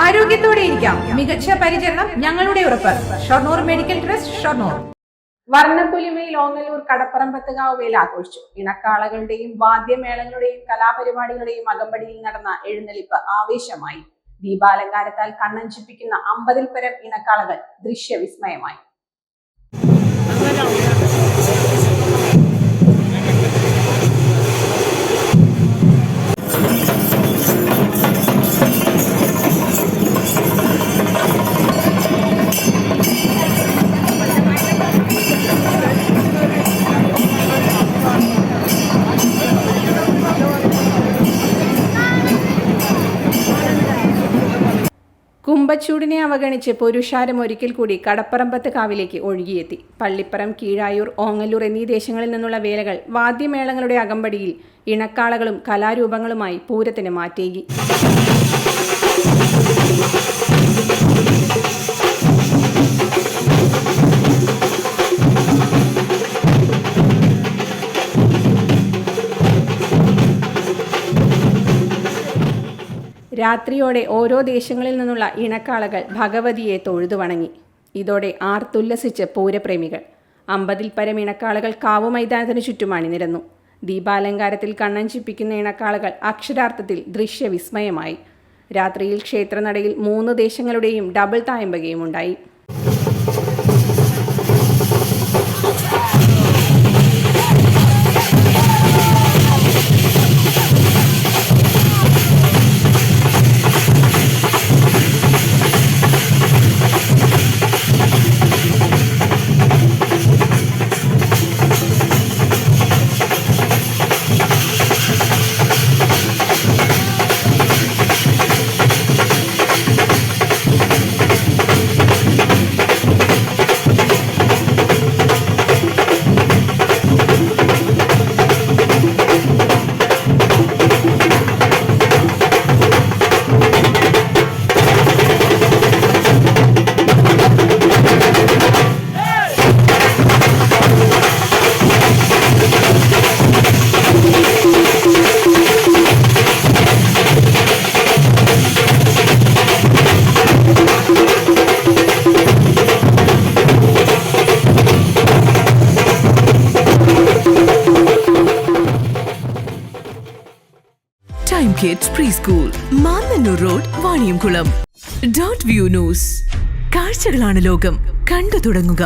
ആരോഗ്യത്തോടെ ഇരിക്കാം. മികച്ച പരിചരണം ഞങ്ങളുടെ ഉറപ്പ്. Shoranur medical trust, Shoranur. വർണ്ണപ്പൊലിമയിൽ ഓങ്ങല്ലൂർ കടപ്പറമ്പത്തുകാവ് വേല ആഘോഷിച്ചു. ഇണക്കാളകളുടെയും വാദ്യമേളങ്ങളുടെയും കലാപരിപാടികളുടെയും അകമ്പടിയിൽ നടന്ന എഴുന്നള്ളിപ്പ് ആവേശമായി. ദീപാലങ്കാരത്താൽ കണ്ണഞ്ചിപ്പിക്കുന്ന 50-ൽ പരം ഇണക്കാളകൾ ദൃശ്യവിസ്മയമായി. കുംഭച്ചൂടിനെ അവഗണിച്ച് പുരുഷാരം ഒരിക്കൽ കൂടി കടപ്പറമ്പത്ത് കാവിലേക്ക് ഒഴുകിയെത്തി. പള്ളിപ്പറം, കീഴായൂർ, ഓങ്ങല്ലൂർ എന്നീ ദേശങ്ങളിൽ നിന്നുള്ള വേലകൾ വാദ്യമേളങ്ങളുടെ അകമ്പടിയിൽ ഇണക്കാളകളും കലാരൂപങ്ങളുമായി പൂരത്തിന് മാറ്റേകി. രാത്രിയോടെ ഓരോ ദേശങ്ങളിൽ നിന്നുള്ള ഇണക്കാളകൾ ഭഗവതിയെ തൊഴുതു വണങ്ങി. ഇതോടെ ആർത്തുല്ലസിച്ച് പൂരപ്രേമികൾ. 50-ൽ പരം ഇണക്കാളകൾ കാവു മൈതാനത്തിന് ചുറ്റും അണിനിരന്നു. ദീപാലങ്കാരത്തിൽ കണ്ണഞ്ചിപ്പിക്കുന്ന ഇണക്കാളകൾ അക്ഷരാർത്ഥത്തിൽ ദൃശ്യവിസ്മയമായി. രാത്രിയിൽ ക്ഷേത്രനടയിൽ 3 ദേശങ്ങളുടെയും ഡബിൾ തായമ്പകയും ഉണ്ടായി. Time Kids Preschool, Mannannur Road, Vaniyamkulam. .view News. കാഴ്ചകളാണ് ലോകം, കണ്ടു തുടങ്ങുക.